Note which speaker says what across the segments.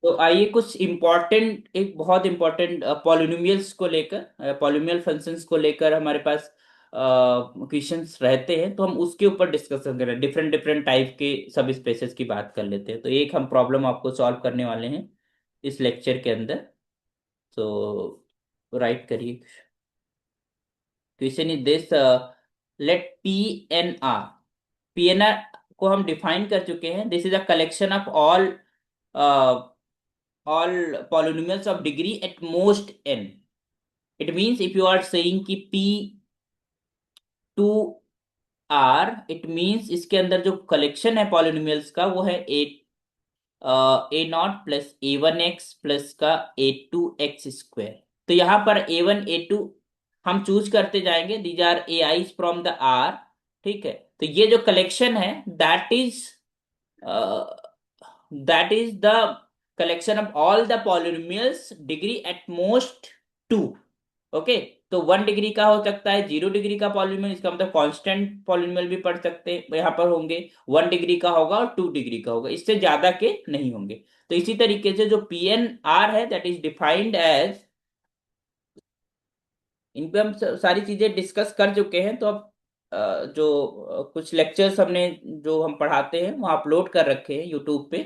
Speaker 1: तो आइए कुछ इम्पोर्टेंट, एक बहुत इम्पोर्टेंट पॉलिनोमियल्स को लेकर, पॉलिनोमियल फंक्शंस को लेकर हमारे पास क्वेश्चंस रहते हैं, तो हम उसके ऊपर डिस्कशन करें। डिफरेंट डिफरेंट टाइप के सब स्पेसेस की बात कर लेते हैं। तो एक हम प्रॉब्लम आपको सॉल्व करने वाले हैं इस लेक्चर के अंदर। तो राइट करिए। Question is this, let P N R, P N R को हम डिफाइन कर चुके हैं। This is a collection of all polynomials of degree at most n. It means if you are saying कि p2r, it means इसके अंदर जो collection है पॉलिनोमियल्स का वो है a0 प्लस a1x प्लस का a2x स्क्वायर। तो यहाँ पर a1 a2 हम चूज करते जाएंगे। These are a i's from the R. ठीक है, तो ये जो कलेक्शन है that is the collection of all the polynomials degree at most 2। Okay, तो 1 डिग्री का हो सकता है, 0 डिग्री का पॉलिनोमियल, इसका मतलब कांस्टेंट पॉलिनोमियल भी पढ़ सकते हैं यहाँ पर होंगे। 1 डिग्री का होगा और 2 डिग्री का होगा, इससे ज्यादा के नहीं होंगे। तो इसी तरीके से जो पी एन आर है दैट इज डिफाइंड एज, इन पे हम सारी चीजें डिस्कस कर चुके हैं। तो अब जो कुछ लेक्चर्स हमने जो हम पढ़ाते हैं वो अपलोड कर रखे हैं यूट्यूब पे।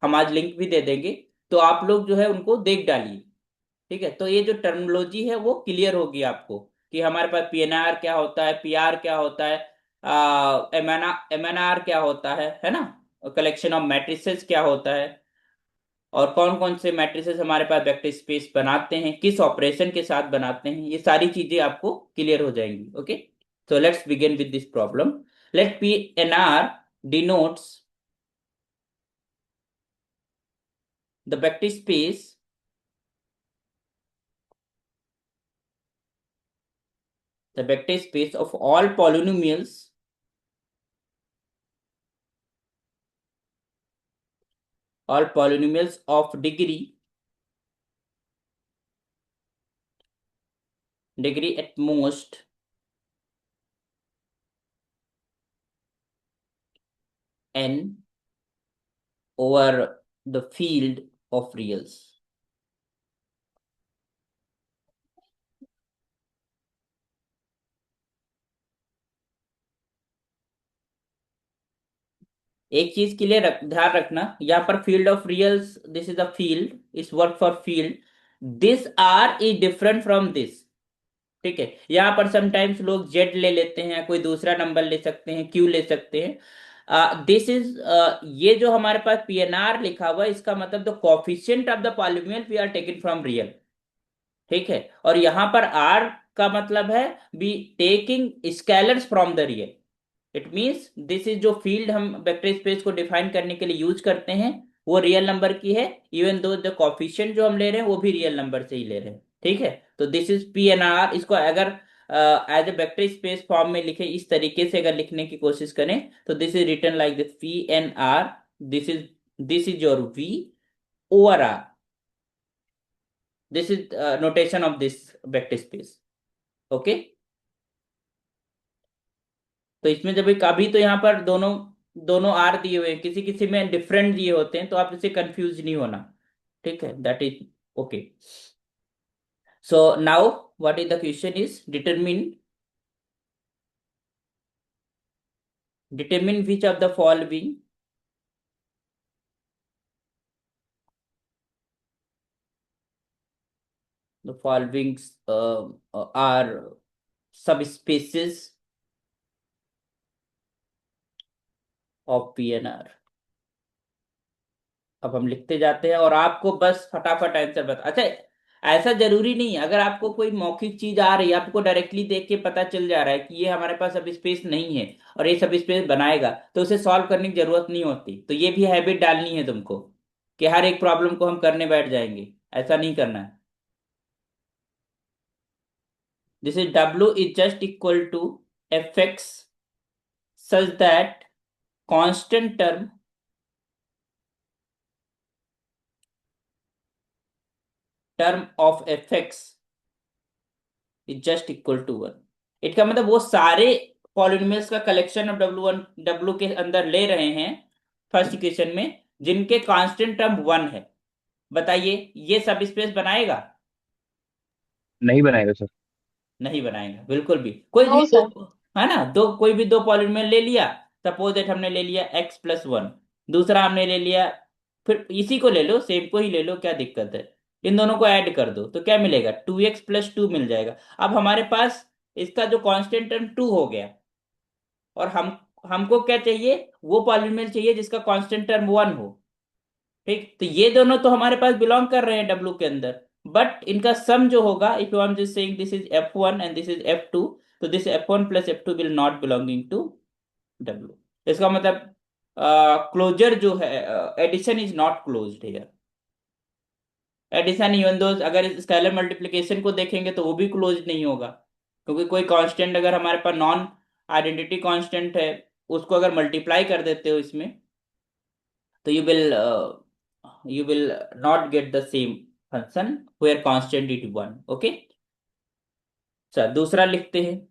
Speaker 1: हम आज लिंक भी दे देंगे, तो आप लोग जो है उनको देख डालिए। ठीक है, तो ये जो टर्मिनोलॉजी है वो क्लियर होगी आपको कि हमारे पास पीएनआर क्या होता है, पीआर क्या होता है, एमएनआर क्या होता है ना, कलेक्शन ऑफ मैट्रिसेस क्या होता है, और कौन कौन से मैट्रिसेस हमारे पास वेक्टर स्पेस बनाते हैं, किस ऑपरेशन के साथ बनाते हैं, ये सारी चीजें आपको क्लियर हो जाएंगी। Okay, so let's begin with this problem. Let PNR denotes the vector space of all polynomials of degree at most n over the field of reals। एक चीज के लिए ध्यान रखना, यहाँ पर field of reals, this is a field, is work for field, this are is different from this. ठीक है, यहाँ पर समटाइम्स लोग जेड ले लेते हैं, कोई दूसरा नंबर ले सकते हैं, क्यू ले सकते हैं। दिस इज, ये जो हमारे पास पीएनआर लिखा हुआ है इसका मतलब the coefficient of the polynomial we are taking from real. ठीक है, और यहां पर आर का मतलब है be taking scalars from the real. It means this is जो फील्ड हम वेक्टर स्पेस को डिफाइन करने के लिए यूज करते हैं वो रियल नंबर की है, इवन दो द कोफिशिएंट जो हम ले रहे हैं वो भी रियल नंबर से ही ले रहे हैं। ठीक है, तो this is P N R. इसको अगर as a vector space form में लिखे, इस तरीके से अगर लिखने की कोशिश करें तो this is written like this P N R. This is your V over R. This is notation of this vector space. Okay, तो इसमें जब कभी तो यहाँ पर दोनों दोनों आर दिए हुए हैं, किसी किसी में डिफरेंट दिए होते हैं, तो आप इससे कंफ्यूज नहीं होना। ठीक है, that is okay. So now what is the question is determine which of the following the following are subspecies of PNR। अब हम लिखते जाते हैं और आपको बस फटाफट आंसर बता। अच्छा, ऐसा जरूरी नहीं है, अगर आपको कोई मौखिक चीज आ रही है, आपको डायरेक्टली देख के पता चल जा रहा है कि ये हमारे पास सब स्पेस नहीं है और ये सब स्पेस बनाएगा, तो उसे सॉल्व करने की जरूरत नहीं होती। तो ये भी हैबिट डालनी है तुमको कि हर एक प्रॉब्लम को हम करने बैठ जाएंगे, ऐसा नहीं करना है। This is W is just equal to F x such that constant term of F X is just equal to 1। इसका मतलब वो सारे पॉलिनोमियल्स का कलेक्शन ऑफ W1 W के अंदर ले रहे हैं फर्स्ट इक्वेशन में, जिनके कांस्टेंट टर्म 1 है। बताइए ये सब स्पेस बनाएगा?
Speaker 2: नहीं बनाएगा सर।
Speaker 1: नहीं बनाएगा बिल्कुल भी। कोई
Speaker 2: नो
Speaker 1: भी दो,
Speaker 2: सर।
Speaker 1: है ना, दो, कोई भी दो पॉलिनोमियल ले लिया। सपोज दैट हमने ले लिया x+1, दूसरा हमने ले लिया, फिर इसी को ले लो, सेम को ही ले लो, क्या दिक्कत है। इन दोनों को ऐड कर दो तो क्या मिलेगा, 2x+2 मिल जाएगा। अब हमारे पास इसका जो कांस्टेंट टर्म 2 हो गया, और हमको क्या चाहिए, वो पॉलिनोमियल चाहिए जिसका कांस्टेंट टर्म 1 हो। ठीक, तो ये दोनों तो हमारे पास बिलोंग कर रहे हैं डब्ल्यू के अंदर, बट इनका सम जो होगा, if you are just saying this is f1 and this is f2, तो this f1 plus f2 will not belonging to W. इसका मतलब क्लोजर जो है, addition is not closed here. Addition even though, अगर scalar multiplication को देखेंगे तो वो भी क्लोज नहीं होगा, क्योंकि कोई कांस्टेंट अगर हमारे पास नॉन आइडेंटिटी कांस्टेंट है, उसको अगर मल्टीप्लाई कर देते हो इसमें, तो you will not get the same function where constant is 1। Okay, चल दूसरा लिखते हैं।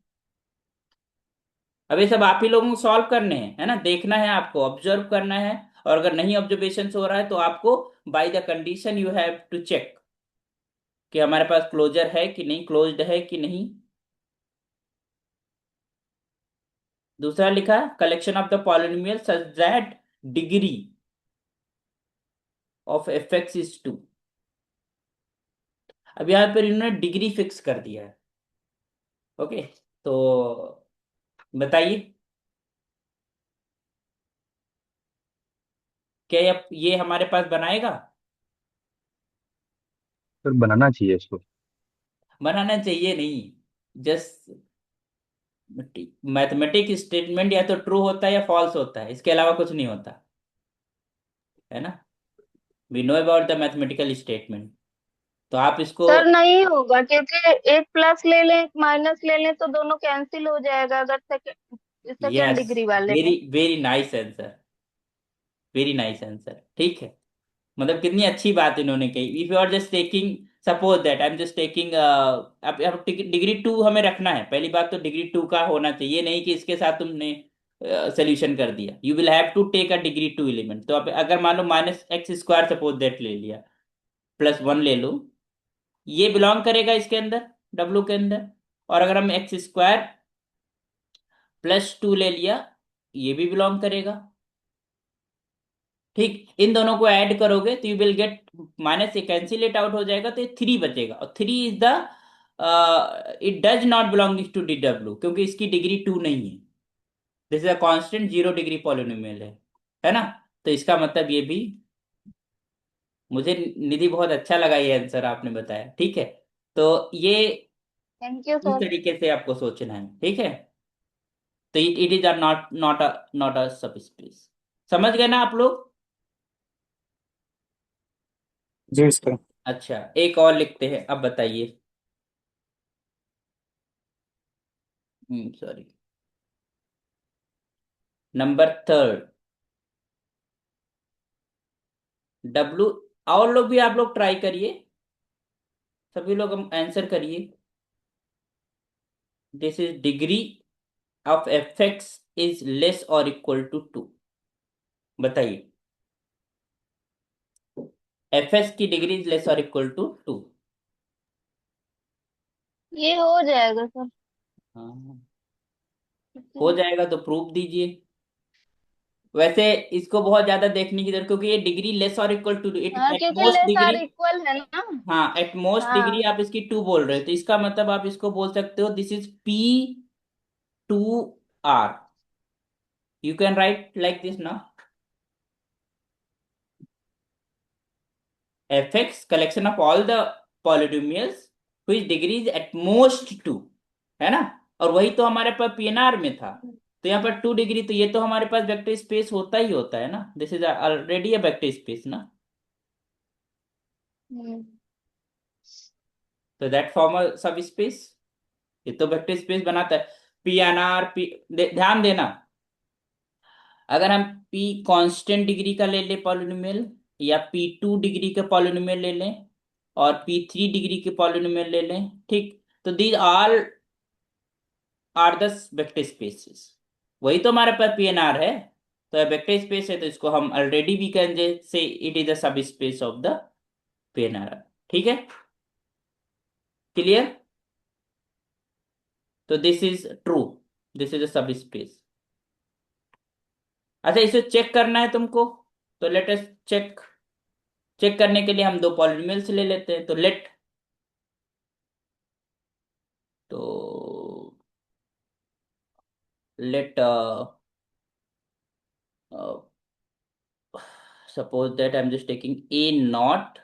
Speaker 1: अब ये सब आप ही लोगों को सॉल्व करने हैं, है ना, देखना है आपको, ऑब्जर्व करना है। और अगर नहीं ऑब्जर्वेशन हो रहा है तो आपको by the condition you have to check कि हमारे पास क्लोजर है कि नहीं, क्लोज्ड है कि नहीं। दूसरा लिखा, collection of the polynomial such that degree of fx is 2। अब यहाँ पर इन्होंने डिग्री फिक्स कर दिया है। ओके, तो बताइए, क्या ये हमारे पास बनाएगा?
Speaker 2: सर बनाना चाहिए इसको।
Speaker 1: बनाना चाहिए नहीं, जस्ट मैथमेटिक स्टेटमेंट या तो ट्रू होता है या फॉल्स होता है, इसके अलावा कुछ नहीं होता, है ना। We know about the mathematical statement. तो आप इसको,
Speaker 3: सर नहीं होगा, क्योंकि एक प्लस ले लें एक माइनस ले लें तो दोनों कैंसिल हो जाएगा, अगर सेकेंड सेकेंड
Speaker 1: यस,
Speaker 3: डिग्री वाले में।
Speaker 1: Very very nice answer, very nice answer, ठीक है। मतलब कितनी अच्छी बात इन्होंने कही। If you are just taking, suppose that I am just taking, अब डिग्री 2 हमें रखना है, पहली बात तो डिग्री 2 का होना चाहिए, नहीं कि इसके साथ तुमने सोल्यूशन कर दिया। You will have to take a degree 2 element. तो अब अगर मान लो -x² सपोज दैट ले लिया, +1 ले लो, ये बिलोंग करेगा इसके अंदर, डब्ल्यू के अंदर। और अगर हम x² +2 ले लिया, ये भी बिलोंग करेगा। ठीक, इन दोनों को ऐड करोगे तो यू विल गेट, माइनस से कैंसिलेट आउट हो जाएगा, तो ये 3 बचेगा, और 3 is the, it does not belong to D W, क्योंकि इसकी डिग्री 2 नहीं है। This is a constant 0 degree polynomial है ना। तो इसका मतलब ये भी, मुझे निधि बहुत अच्छा लगा ये आंसर आपने बताया, ठीक है। तो ये
Speaker 3: थैंक यू
Speaker 1: इस
Speaker 3: सर।
Speaker 1: तरीके से आपको सोचना है, ठीक है। तो it is are not a subspace. समझ गए ना आप लोग?
Speaker 2: जी सर।
Speaker 1: अच्छा, एक और लिखते हैं, अब बताइए। Sorry, number third, W. और लोग भी, आप लोग ट्राई करिए, सभी लोग हम आंसर करिए। This is degree of fx is less और इक्वल टू 2। बताइए, fx की डिग्री इज लेस और इक्वल टू 2।
Speaker 3: ये हो जाएगा सर।
Speaker 1: हाँ,
Speaker 3: ठीक
Speaker 1: हो
Speaker 3: है।
Speaker 1: जाएगा तो प्रूफ दीजिए। वैसे इसको बहुत ज्यादा देखने की जरूरत, क्योंकि ये डिग्री लेस और इक्वल टू इट
Speaker 3: हाँ,
Speaker 1: एट
Speaker 3: क्योंकि
Speaker 1: most
Speaker 3: less
Speaker 1: degree.
Speaker 3: Or equal है ना।
Speaker 1: हाँ, एट मोस्ट डिग्री
Speaker 3: हाँ।
Speaker 1: आप इसकी 2 बोल रहे हो, तो इसका मतलब आप इसको बोल सकते हो this is P2R। You can write like this ना, fx collection of all the polynomials which degree is at most 2, है ना। और वही तो हमारे पास पीएनआर में था। तो यहाँ पर 2 डिग्री, तो ये तो हमारे पास वेक्टर स्पेस होता ही होता है ना, this is already a vector space ना।
Speaker 3: हम्म।
Speaker 1: तो दैट फॉर्म अ सब स्पेस, ये तो वेक्टर स्पेस बनाता है। पीएनआर ध्यान देना, अगर हम पी कांस्टेंट डिग्री का ले ले पॉलिनोमियल, या P2 डिग्री के पॉलिनोमियल ले लें, और P3 डिग्री के पॉलिनोमियल ले लें, ठीक, तो these all are the vector spaces. वही तो हमारे पास पीएनआर है। तो वेक्टर स्पेस है, तो इसको हम ऑलरेडी भी can say it is the subspace of the pen आ रहा, ठीक है, क्लियर। तो this is true, this is a subspace. अच्छा, इसे चेक करना है तुमको, तो लेट अस चेक। चेक करने के लिए हम दो पॉलिनोमियल्स ले लेते हैं, तो तो let suppose that I'm just taking a naught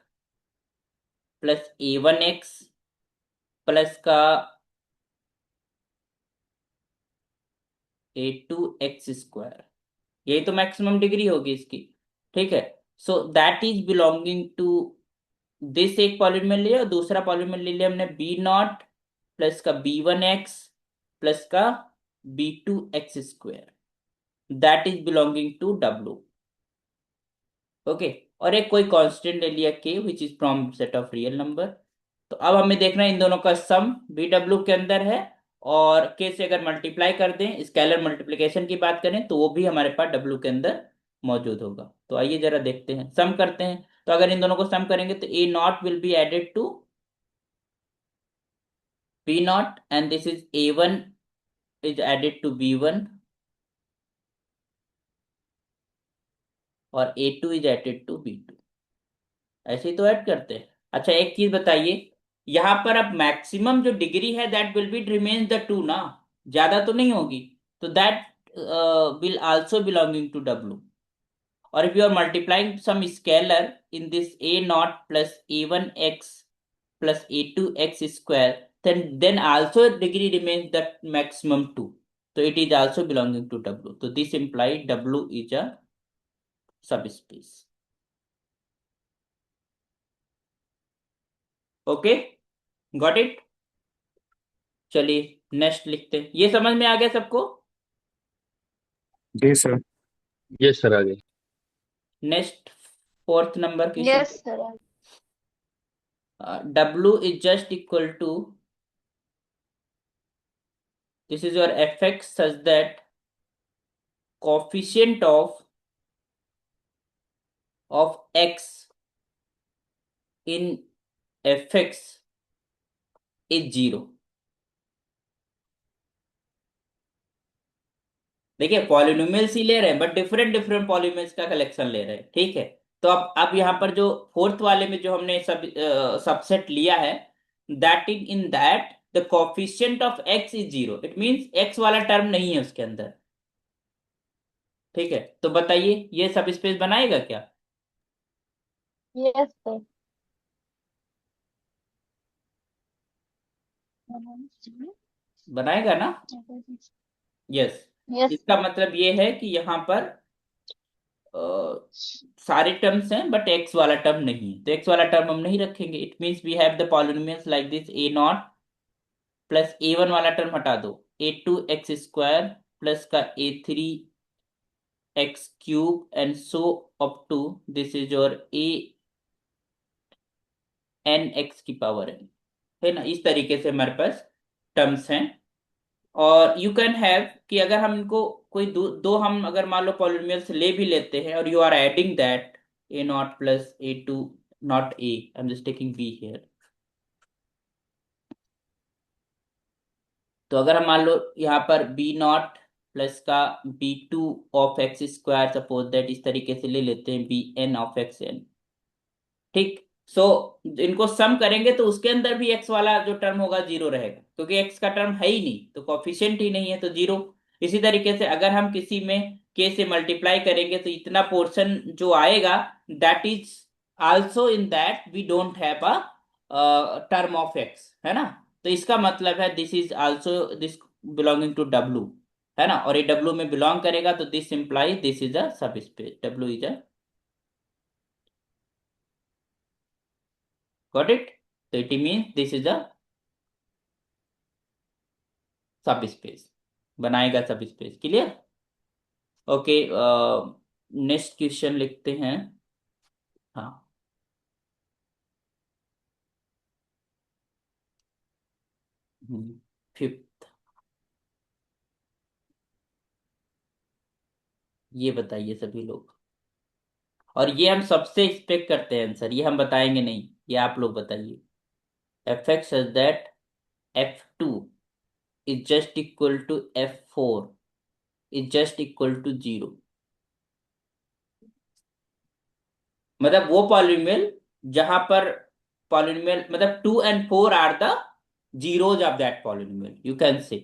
Speaker 1: plus a1x plus का a2x स्क्वायर, यही तो मैक्सिमम डिग्री होगी इसकी, ठीक है। So that is belonging to this, एक पॉलिनोमियल लिया और दूसरा पॉलिनोमियल ले लिया हमने बी नॉट प्लस का b1x प्लस का b2x square, that is belonging to W, okay. और एक कोई कांस्टेंट ले लिया k which is from set of real number. तो अब हमें देखना है इन दोनों का सम बी डब्ल्यू के अंदर है, और k से अगर मल्टीप्लाई कर दें, स्केलर मल्टीप्लिकेशन की बात करें, तो वो भी हमारे पास डब्ल्यू के अंदर मौजूद होगा। तो आइए जरा देखते हैं, सम करते हैं। तो अगर इन दोनों को सम करेंगे तो a naught will be added to b naught and this is a one is added to b one और a two is added to b two, ऐसे ही तो ऐड करते हैं। अच्छा, एक चीज बताइए, यहां पर अब मैक्सिमम जो डिग्री है that will be remains the two ना, ज्यादा तो नहीं होगी, तो that will also belonging to W. और if you are multiplying some scalar in this a naught plus a1x plus a2x square, then also degree remains the maximum 2, so it is also belonging to w, so this implies w is a subspace, okay, got it। चलिए next लिखते हैं, ये समझ में आ गया सबको।
Speaker 2: जी sir. Yes sir, आगे।
Speaker 1: Next, fourth number question.
Speaker 3: Yes sir.
Speaker 1: w is just equal to, this is your fx such that coefficient of x in fx is 0। देखिए पॉलिनोमियल्स ही ले रहे हैं, बट डिफरेंट डिफरेंट पॉलिनोमियल्स का collection ले रहे हैं, ठीक है। तो अब यहाँ पर जो फोर्थ वाले में जो हमने सबसेट लिया है, that in that the coefficient of x is 0, it means x वाला टर्म नहीं है उसके अंदर, ठीक है। तो बताइए ये सब स्पेस बनाएगा क्या?
Speaker 3: Yes sir.
Speaker 1: बनाएगा ना? यस।
Speaker 3: यस
Speaker 1: इसका
Speaker 3: सर।
Speaker 1: मतलब ये है कि यहाँ पर सारे टर्म्स हैं बट एक्स वाला टर्म नहीं है, तो एक्स वाला टर्म हम नहीं रखेंगे। It means we have the polynomials like this, a naught plus a one वाला टर्म हटा दो, a2x स्क्वायर प्लस का a3x cube and so up to this is your a n x की power n, है ना। इस तरीके से हमारे पास टर्म्स हैं। और यू कैन हैव कि अगर हम इनको कोई दो हम अगर मान लो पॉलिनोमियल्स ले भी लेते हैं और you are adding that a naught plus a2, not a, I am just taking b here. तो अगर हम मान लो यहाँ पर बी नॉट प्लस का b2 of x square, suppose that, इस तरीके से ले लेते हैं b n of x n, ठीक। सो इनको सम करेंगे तो उसके अंदर भी एक्स वाला जो टर्म होगा 0 रहेगा, क्योंकि एक्स का टर्म है ही नहीं, तो कॉफिशिएंट ही नहीं है, तो 0। इसी तरीके से अगर हम किसी में के से मल्टीप्लाई करेंगे तो इतना पोर्शन जो आएगा, that is also in that we don't have a term of x, है ना। तो इसका मतलब है this is also this belonging to W, है ना। और ये डब्ल्यू में बिलोंग करेगा, तो this implies this is a subspace, W is a, got it. तो it means this is a subspace, बनाएगा subspace, clear, okay. Next question लिखते हैं। हाँ, फिफ्थ, ये बताइए सभी लोग, और ये हम सबसे एक्सपेक्ट करते हैं आंसर, ये हम बताएंगे नहीं, ये आप लोग बताइए। F x such that F2 is just equal to F4 is just equal to 0। मतलब वो पॉलिनोमियल जहां पर पॉलिनोमियल मतलब 2 and 4 are the zeros of that polynomial, you can say,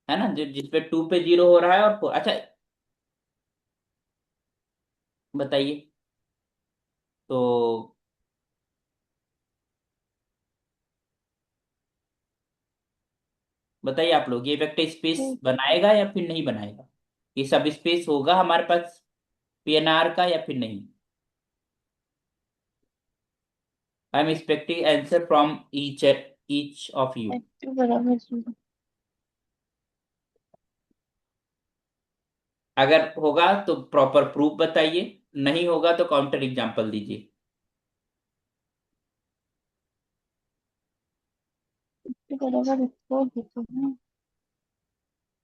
Speaker 1: है ना, जो जिसपे 2 पे 0 हो रहा है और 4। अच्छा बताइए। तो बताइए आप लोग, ये वेक्टर स्पेस बनाएगा या फिर नहीं बनाएगा? ये सब स्पेस होगा हमारे पास पीएनआर का या फिर नहीं? I am expecting answer from each of you.
Speaker 3: F2 बराबर 0।
Speaker 1: अगर होगा तो प्रॉपर प्रूफ बताइए, नहीं होगा तो काउंटर एग्जांपल दीजिए।
Speaker 3: F2 बराबर 4 देते हैं।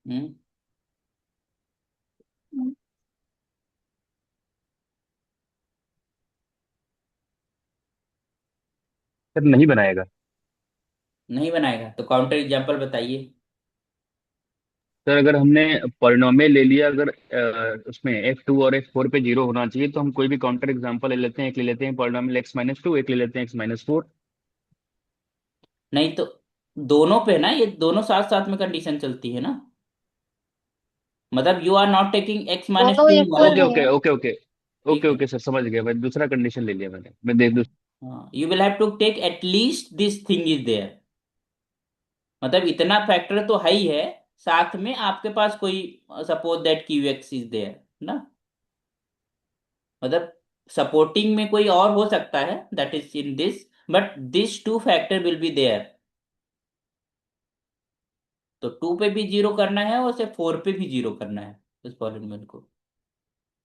Speaker 1: हम्म।
Speaker 3: हम्म,
Speaker 2: सर नहीं बनाएगा।
Speaker 1: नहीं बनाएगा तो काउंटर एग्जांपल बताइए।
Speaker 2: सर अगर हमने पॉलिनोमियल ले लिया, अगर उसमें F2 और F4 पे 0 होना चाहिए, तो हम कोई भी काउंटर एग्जांपल ले लेते हैं। एक ले लेते हैं पॉलिनोमियल x-2, एक ले लेते हैं x-4।
Speaker 1: नहीं तो दोनों पे ना, ये दोनों साथ साथ में कंडीशन चलती है ना। मतलब you are not taking x minus
Speaker 3: दोनों
Speaker 1: टू
Speaker 3: इक्वल
Speaker 2: ओके
Speaker 3: नहीं
Speaker 2: ओके
Speaker 3: है।
Speaker 2: Okay okay. ओके
Speaker 1: ठीक है।
Speaker 2: ओके सर, समझ गया मैं। दूसरा कंडीशन ले लिया मैंने। मैं देख दूँ।
Speaker 1: हाँ, you will have to take at least this thing is there. मतलब इतना फैक्टर तो है ही है, साथ में आपके पास कोई suppose that q x is there ना। मतलब सपोर्टिंग में कोई और हो सकता है, that is in this, but this two factor will be there. तो 2 पे भी 0 करना है और उसे 4 पे भी 0 करना है उस पॉलिनोमियल को।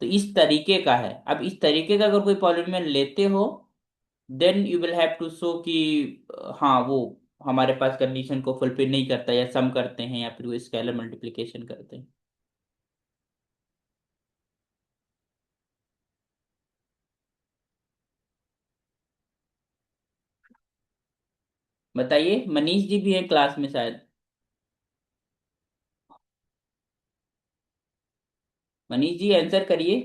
Speaker 1: तो इस तरीके का है। अब इस तरीके का अगर कोई पॉलिनोमियल लेते हो, then you will have to show कि हाँ वो हमारे पास कंडीशन को फुलफिल नहीं करता, या सम करते हैं या फिर वो स्केलर मल्टीप्लिकेशन करते हैं। बताइए, मनीष जी भी है क्लास में शायद। मनीष जी आंसर करिए।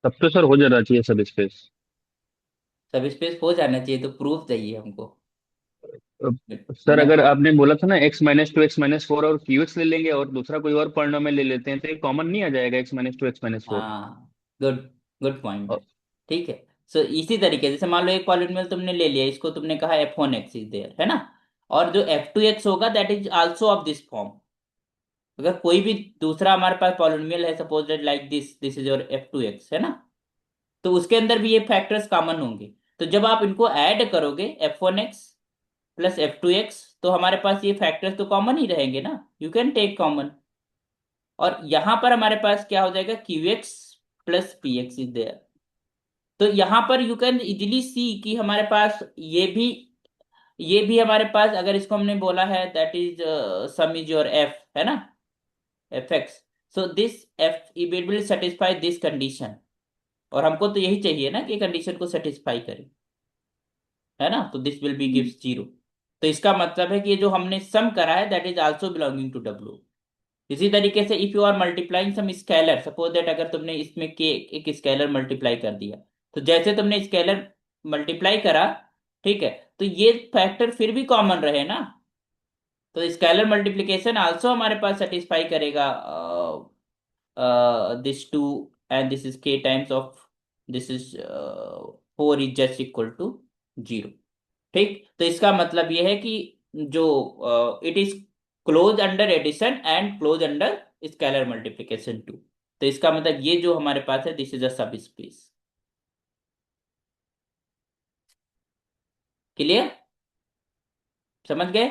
Speaker 2: तब तो सर हो जाना चाहिए सब स्पेस।
Speaker 1: सब स्पेस हो जाना चाहिए तो प्रूफ चाहिए हमको।
Speaker 2: सर
Speaker 1: मैं
Speaker 2: अगर आपने बोला था ना x-2 x-4 और QX ले लेंगे और दूसरा कोई और पॉलिनोमियल ले लेते हैं, तो ये कॉमन नहीं आ जाएगा x-2 x-4?
Speaker 1: हाँ, गुड, गुड पॉइंट। ठीक है। सो इसी तरीके से, जैसे मान लो एक पॉलिनोमियल तुमने ले लिया, इसको तुमने कहा f1x इज देयर, है ना, और जो f2x होगा that is also of this form. अगर कोई भी दूसरा हमारे पास पॉलिनोमियल है, suppose that like this this is your f2x, है ना, तो उसके अंदर भी ये फैक्टर्स कॉमन होंगे। तो जब आप इनको ऐड करोगे f1x प्लस f2x, तो हमारे पास ये फैक्टर्स तो कॉमन ही रहेंगे ना, यू कैन टेक कॉमन। और यहां पर हमारे पास क्या हो जाएगा, qx plus px is there. तो यहां पर यू कैन इजिली सी कि हमारे पास ये भी हमारे पास, अगर इसको हमने बोला है that is some is your f, है ना, fx। So this f it will satisfy this condition, और हमको तो यही चाहिए ना कि कंडीशन को सेटिस्फाई करे, है ना। तो दिस विल बी गिव्स 0। तो इसका मतलब है कि ये जो हमने सम करा है that is also belonging to w। इसी तरीके से if you are multiplying some scalar, suppose that अगर तुमने इसमें के एक स्केलर मल्टीप्लाई कर दिया, तो जैसे तुमने स्केलर मल्टीप्लाई करा, ठीक है, तो ये फैक्टर फिर भी कॉमन रहे ना। तो स्केलर मल्टीप्लिकेशन आल्सो हमारे पास सेटिस्फाई करेगा this too, and this is k times of this is 4 is just equal to 0। ठीक, तो इसका मतलब यह है कि जो it is close under addition and close under scalar multiplication too. तो इसका मतलब ये जो हमारे पास है this is a subspace. Clear? समझ गए?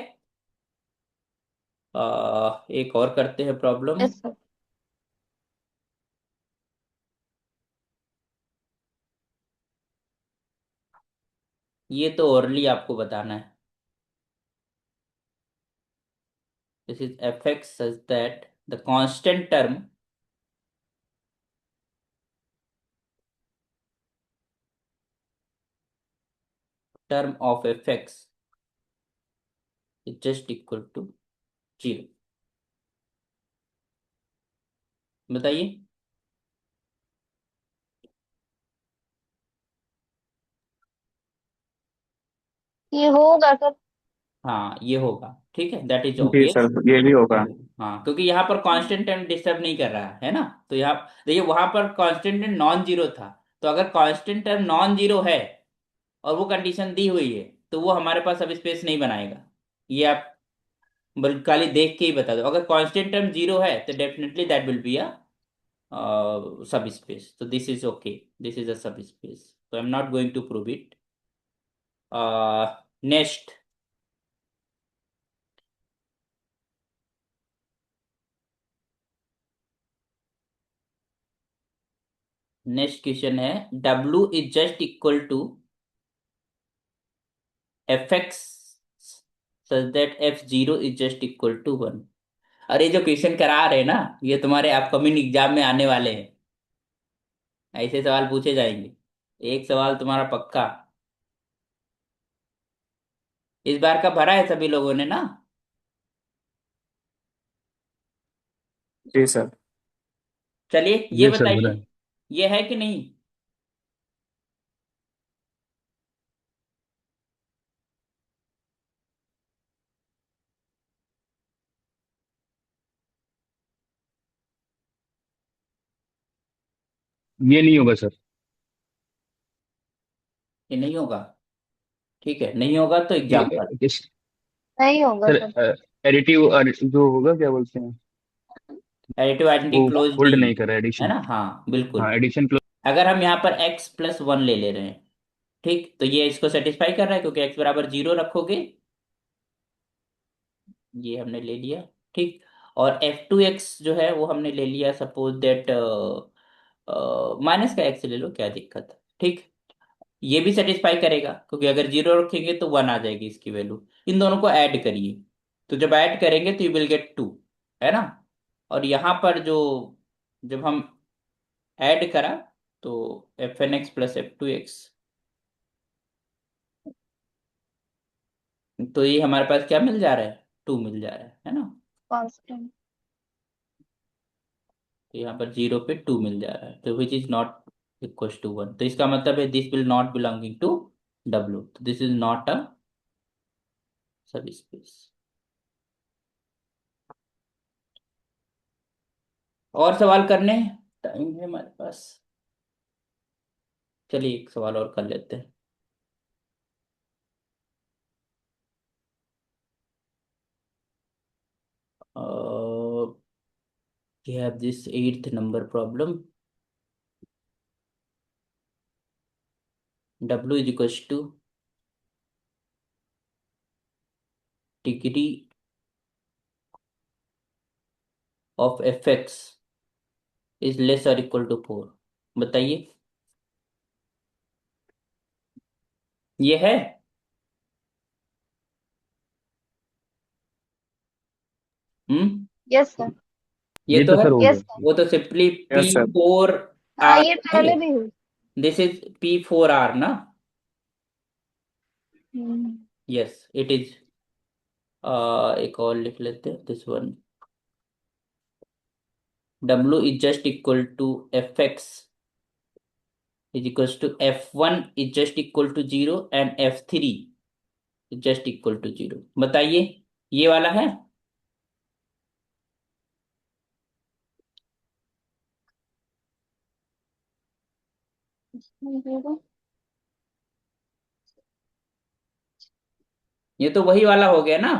Speaker 1: एक और करते हैं प्रॉब्लम।
Speaker 3: Yes sir.
Speaker 1: ये तो ओरली आपको बताना है। This is F x such that the constant term term of fx is just equal to 0। बताइए।
Speaker 3: ये होगा सर।
Speaker 1: हाँ ये होगा, ठीक है, दैट इज
Speaker 4: जी
Speaker 1: ऑब्वियस।
Speaker 4: सर, ये भी होगा।
Speaker 1: हाँ क्योंकि यहाँ पर कांस्टेंट टाइम डिस्टर्ब नहीं कर रहा है ना, तो यहाँ देखिए वहां पर कांस्टेंट टाइम नॉन जीरो था, तो अगर कांस्टेंट टाइम नॉन जीरो है और वो कंडीशन दी हुई है तो वो हमारे पास सब स्पेस नहीं बनाएगा। ये आप बल्कि खाली देख के ही बता दो, अगर कांस्टेंट टर्म जीरो है तो definitely that will be a subspace, तो this is okay, this is a subspace, so I'm not going to prove it। Next, next question है W is just equal to F x such that F0 is just equal to 1। अरे जो question करा रहे हैं ना, ये तुम्हारे upcoming exam में आने वाले हैं, ऐसे सवाल पूछे जाएंगे। एक सवाल तुम्हारा पक्का इस बार का भरा है सभी लोगों ने ना।
Speaker 4: जी सर।
Speaker 1: चलिए ये
Speaker 2: ये सर
Speaker 1: बताइए,
Speaker 2: बताएं।
Speaker 1: ये है कि नहीं।
Speaker 2: ये नहीं होगा सर।
Speaker 1: ये नहीं होगा, ठीक है, नहीं होगा तो
Speaker 2: ये
Speaker 1: एग्जाम्पल।
Speaker 2: किस
Speaker 3: नहीं होगा सर।
Speaker 2: सर, एडिटिव जो होगा क्या बोलते हैं,
Speaker 1: एडिटिव आइडेंटिटी
Speaker 2: वो
Speaker 1: क्लोज
Speaker 2: होल्ड
Speaker 1: नहीं
Speaker 2: नहीं कर रहा है
Speaker 1: है
Speaker 2: एडिशन।
Speaker 1: ना, हाँ बिल्कुल।
Speaker 2: हाँ एडिशन क्लोज।
Speaker 1: अगर हम यहाँ पर x प्लस वन ले रहे हैं, ठीक, तो ये इसको सेटिस्फाई कर रहा है क्योंकि x बराबर जीरो रखोगे, ये हमने ले लिया, ठीक। और F2x जो है वो हमने ले लिया, सपोज दैट माइनस का x ले लो, क्या दिक्कत है, ठीक। ये भी सेटिस्फाई करेगा क्योंकि अगर जीरो रखेंगे तो वन आ जाएगी इसकी वैल्यू। इन दोनों को ऐड करिए, तो जब ऐड करेंगे तो यू विल गेट टू, है ना। और यहाँ पर जो, जब हम ऐड करा तो Fn x प्लस F2x, तो ये हमारे पास क्या मिल जा रहा है, टू मिल जा रहा है ना।
Speaker 3: कांस्टेंट।
Speaker 1: तो यहाँ पर जीरो पे टू मिल जा रहा है, तो which is not equal to one, तो इसका मतलब है this will not belonging to W, तो this is not a subspace. और सवाल करने हैं, टाइम है हमारे पास। चलिए एक सवाल और कर लेते हैं। We have this eighth number problem। W is equals to degree of fx is less or equal to 4। बताइए, ये है। हम्म,
Speaker 3: यस सर।
Speaker 1: ये
Speaker 2: ये
Speaker 1: तो
Speaker 2: तो
Speaker 1: है।
Speaker 2: सर हो
Speaker 3: यस
Speaker 2: गया।
Speaker 3: सर।
Speaker 1: वो तो simply P
Speaker 4: yes sir.
Speaker 1: Four
Speaker 3: हाँ,
Speaker 1: आर
Speaker 3: ये
Speaker 1: है ये,
Speaker 3: पहले भी हुई।
Speaker 1: दिस इज P4R ना।
Speaker 3: हम्म।
Speaker 1: Yes it is. एक और लिख लेते हैं, this one. W is just equal to fx is equals to F1 is just equal to 0 and F3 is just equal to 0। बताइए, ये वाला है। ये तो वही वाला हो गया ना,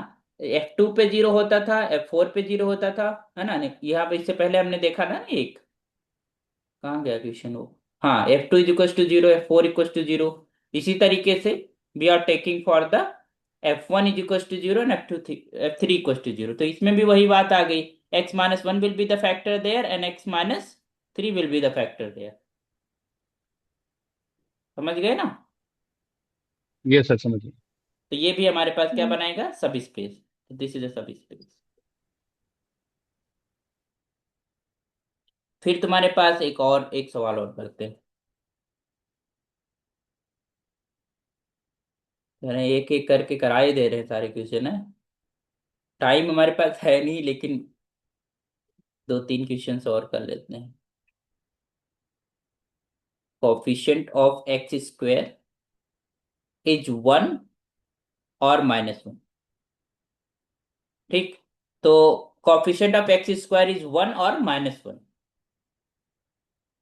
Speaker 1: F2 पे जीरो होता था, F4 पे जीरो होता था, है ना। यहाँ पे इससे पहले हमने देखा ना एक, कहाँ गया क्वेश्चन वो, हाँ F2 is equal to zero, F4 equal to zero. इसी तरीके से we are taking for the F1 is equal to zero and F3 equal to zero, तो इसमें भी वही बात आ गई, x minus one will be the factor there and x minus three will be the factor there. समझ गए ना।
Speaker 2: ये सर समझ गया।
Speaker 1: तो ये भी हमारे पास क्या बनाएगा, सब स्पेस, दिस इज अ सब स्पेस। फिर तुम्हारे पास एक और एक सवाल और करते हैं। यानी एक एक करके करा ही दे रहे हैं सारे क्वेश्चन है। टाइम हमारे पास है नहीं, लेकिन दो तीन क्वेश्चन और कर लेते हैं। Coefficient of x square is 1 और -1। ठीक, तो coefficient of x square is 1 और -1,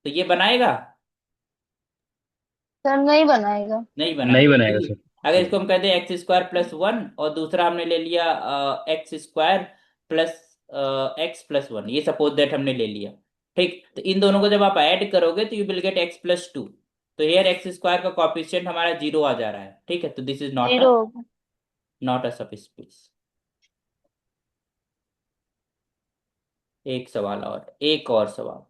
Speaker 1: तो ये बनाएगा?
Speaker 3: सर नहीं बनाएगा।
Speaker 1: नहीं
Speaker 2: नहीं
Speaker 1: बनाएगा।
Speaker 2: बनाएगा
Speaker 1: चलिए,
Speaker 2: सर।
Speaker 1: अगर इसको हम कहते हैं एक्स स्क्वायर +1 और दूसरा हमने ले लिया एक्स स्क्वायर प्लस x+1, ये सपोज दैट हमने ले लिया। ठीक, तो इन दोनों को जब आप ऐड करोगे तो यू विल गेट x+2। तो हियर एक्स स्क्वायर का कॉफिशिएंट हमारा 0 आ जा रहा है। ठीक है, तो दिस इज नॉट अ,
Speaker 3: 0 होगा।
Speaker 1: Not a subspace. एक सवाल और, एक और सवाल।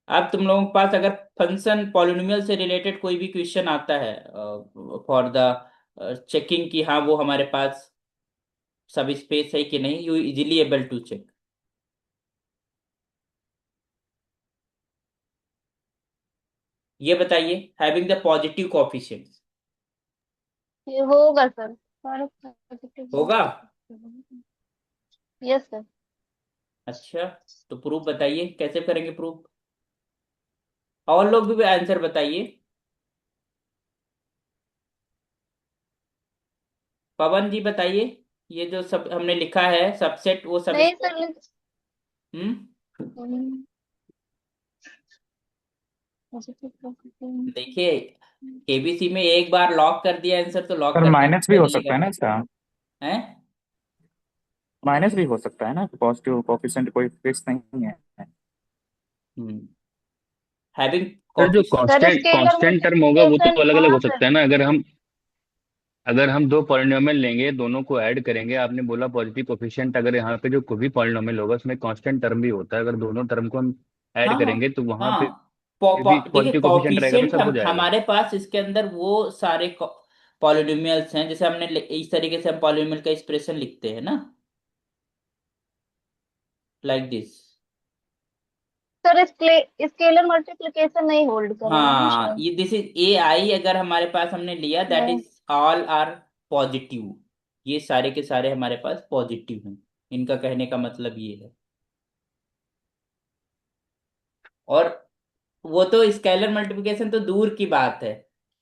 Speaker 1: अब तुम लोगों के पास अगर फंक्शन पॉलिनोमियल से रिलेटेड कोई भी क्वेश्चन आता है फॉर द चेकिंग कि हाँ वो हमारे पास सब स्पेस है कि नहीं, you easily able to check. ये बताइए, हैविंग द पॉजिटिव कोफिशिएंट्स।
Speaker 3: ये होगा सर, सारे पॉजिटिव
Speaker 1: होगा?
Speaker 3: होगा। Yes sir.
Speaker 1: अच्छा, तो प्रूफ बताइए, कैसे करेंगे प्रूफ? और लोग भी आंसर बताइए। पवन जी बताइए, ये जो सब हमने लिखा है सबसेट, वो सब
Speaker 3: नहीं सर,
Speaker 1: हम्म
Speaker 3: हम्म, पॉजिटिव पॉजिटिव।
Speaker 1: देखिए, केबीसी में एक बार लॉक कर दिया आंसर तो लॉक
Speaker 4: सर
Speaker 1: करना
Speaker 4: माइनस भी हो सकता
Speaker 1: बदलिएगा।
Speaker 4: है ना इसका?
Speaker 1: हैं?
Speaker 4: माइनस भी हो सकता है ना, पॉजिटिव कोफिशिएंट कोई फिक्स नहीं है।
Speaker 1: हम्म हैविंग
Speaker 2: सर जो
Speaker 1: coefficient.
Speaker 3: Sir
Speaker 2: constant
Speaker 3: scalar
Speaker 2: constant term होगा वो
Speaker 3: मल्टीप्लिकेशन,
Speaker 2: तो अलग अलग
Speaker 3: हाँ
Speaker 2: हो सकता
Speaker 3: सर।
Speaker 2: है ना। अगर हम दो पॉलिनोमियल लेंगे, दोनों को ऐड करेंगे, आपने बोला पॉजिटिव कोफिशिएंट, अगर यहाँ पे जो कोई भी पॉलिनोमियल होगा उसमें कांस्टेंट टर्म भी होता है, अगर दोनों टर्म को हम
Speaker 1: हाँ
Speaker 2: ऐड
Speaker 1: हाँ
Speaker 2: करेंगे तो वहां पे
Speaker 1: हाँ।
Speaker 2: भी
Speaker 1: देखिए,
Speaker 2: पॉजिटिव कोफिशिएंट रहेगा तो
Speaker 1: कोफिशिएंट
Speaker 2: सब हो जाएगा।
Speaker 1: हमारे पास इसके अंदर वो सारे पॉलिनोमियल्स हैं, जैसे हमने इस तरीके से हम पॉलिनोमियल का एक्सप्रेशन लिखते हैं ना, like this.
Speaker 3: Sir scalar multiplication नहीं होल्ड करेगा ना
Speaker 1: हाँ,
Speaker 3: सर।
Speaker 1: ये दिस इज ए आई, अगर हमारे पास हमने लिया दैट
Speaker 3: नहीं।
Speaker 1: Is all are positive. ये सारे के सारे हमारे पास पॉजिटिव हैं, इनका कहने का मतलब ये है। और वो तो स्केलर मल्टीप्लिकेशन तो दूर की बात है।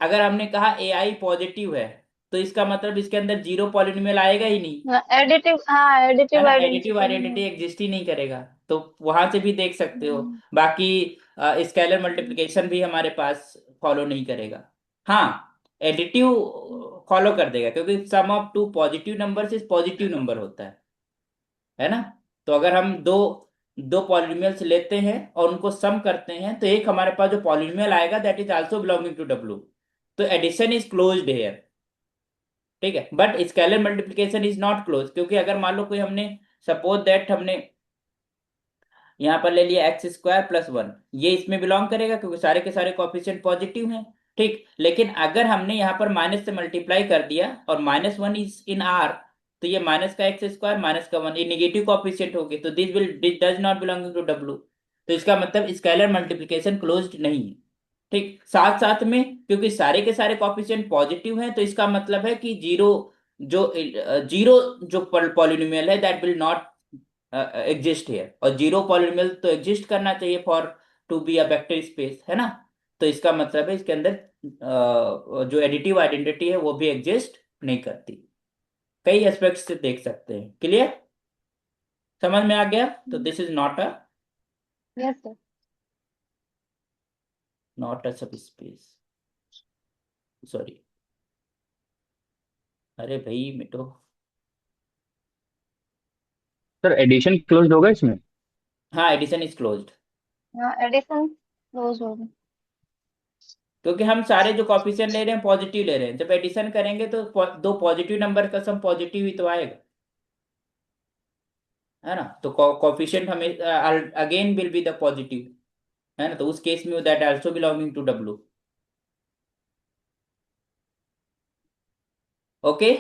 Speaker 1: अगर हमने कहा ए आई पॉजिटिव है, तो इसका मतलब इसके अंदर जीरो पॉलिनोमियल आएगा ही नहीं,
Speaker 3: एडिटिव, हाँ
Speaker 1: है
Speaker 3: एडिटिव
Speaker 1: ना? एडिटिव
Speaker 3: आइडेंटिटी नहीं
Speaker 1: आइडेंटिटी
Speaker 3: होगी।
Speaker 1: एग्जिस्ट ही नहीं करेगा। तो वहां से भी देख सकते हो।
Speaker 3: हम्म,
Speaker 1: बाकी स्केलर मल्टीप्लिकेशन भी हमारे पास फॉलो नहीं करेगा। हाँ, एडिटिव फॉलो कर देगा, क्योंकि sum of two positive numbers is positive number होता है ना? तो अगर हम दो दो पॉलिनोमियल्स लेते हैं और उनको सम करते हैं, तो एक हमारे पास जो पॉलिनोमियल आएगा that is also belonging to W. तो एडिशन इज क्लोज्ड हेयर। ठीक है, but scalar multiplication is not close, क्योंकि अगर मान लो कोई हमने, सपोज दैट हमने यहाँ पर ले लिया x² + 1, ये इसमें बिलोंग करेगा क्योंकि सारे के सारे कोफिशिएंट पॉजिटिव हैं। ठीक, लेकिन अगर हमने यहाँ पर माइनस से मल्टीप्लाई कर दिया और -1 इज इन आर, तो ये माइनस का x² माइनस का 1, ये निगेटिव कोफिशिएंट होगी, तो this does not belonging to W. तो इसका मतलब स्केलर मल्टीप्लिकेशन क्लोज्ड नहीं है। ठीक, साथ साथ में क्योंकि सारे के सारे कोफिशिएंट पॉजिटिव हैं, तो इसका मतलब है कि जीरो जो पॉलिनोमियल है that will not exist here, और जीरो पॉलिनोमियल तो एग्जिस्ट करना चाहिए for to be a vector space, है ना? तो इसका मतलब है इसके अंदर जो एडिटिव आइडेंटिटी है वो भी एग्जिस्ट नहीं करती। कई एस्पेक्ट से देख सकते हैं। क्लियर? समझ में आ गया? तो this is
Speaker 3: yes sir.
Speaker 1: Not a सब स्पेस। सॉरी, अरे भाई मिटो।
Speaker 2: सर एडिशन क्लोज्ड होगा इसमें?
Speaker 1: हाँ, एडिशन इज क्लोज्ड,
Speaker 3: हाँ एडिशन क्लोज होगा।
Speaker 1: क्योंकि हम सारे जो कॉफिशिएंट ले रहे हैं पॉजिटिव ले रहे हैं। जब एडिशन करेंगे तो दो पॉजिटिव नंबर का सम पॉजिटिव ही तो आएगा, है ना? तो कॉफिशिएंट हमें again will be the positive, है ना? तो उस केस में that also belonging to W. Okay.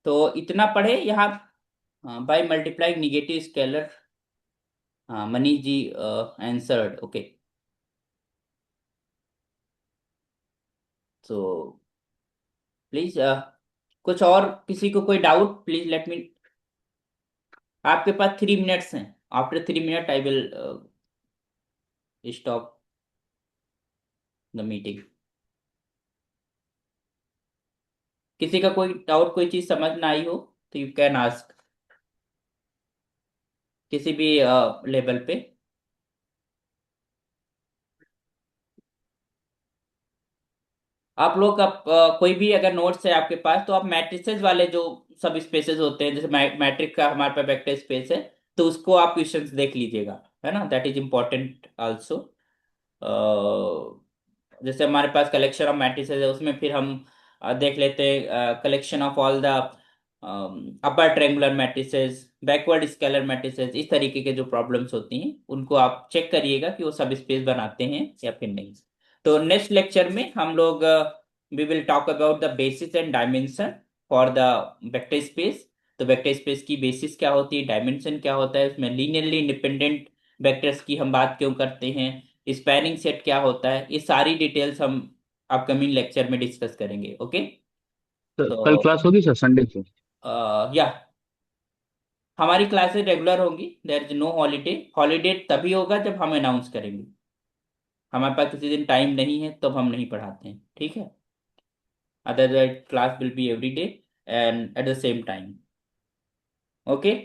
Speaker 1: तो इतना पढ़े यहाँ। By multiplying negative scalar. हाँ, मनीष जी आंसर्ड। ओके, तो प्लीज कुछ और किसी को कोई डाउट, प्लीज लेट मी। आपके पास 3 मिनट्स हैं। After 3 minute I will stop the meeting. किसी का कोई डाउट, कोई चीज समझ ना आई हो तो यू कैन आस्क, किसी भी लेवल पे। आप लोग कोई भी अगर नोट्स है आपके पास तो आप मैट्रिसेस वाले जो सब स्पेसेस होते हैं, जैसे मैट्रिक का हमारे पास वेक्टर स्पेस है, तो उसको आप क्वेश्चंस देख लीजिएगा, है ना, दैट इज इम्पोर्टेंट आल्सो। जैसे हमारे पास कलेक्शन ऑफ मैट्रिसेस है, उसमें फिर हम देख लेते हैं collection of all the upper triangular matrices, backward scalar matrices, इस तरीके के जो प्रॉब्लम्स होती हैं उनको आप चेक करिएगा कि वो सब स्पेस बनाते हैं या फिर नहीं। तो नेक्स्ट लेक्चर में हम लोग we will talk about the basis and dimension for the vector space. तो वेक्टर स्पेस की बेसिस क्या होती है, डायमेंशन क्या होता है, उसमें लीनियरली इंडिपेंडेंट वेक्टर्स की हम बात क्यों करते हैं, स्पैनिंग सेट क्या होता है, ये सारी डिटेल्स हम अपकमिंग लेक्चर में डिस्कस करेंगे। ओके,
Speaker 2: तो कल
Speaker 1: तो
Speaker 2: क्लास होगी सर, संडे को?
Speaker 1: या हमारी क्लासेस रेगुलर होंगी, there is no holiday. Holiday तभी होगा जब हम अनाउंस करेंगे। हमारे पास किसी दिन टाइम नहीं है तब हम नहीं पढ़ाते हैं, ठीक है। Otherwise class will be every day and at the same time. Okay.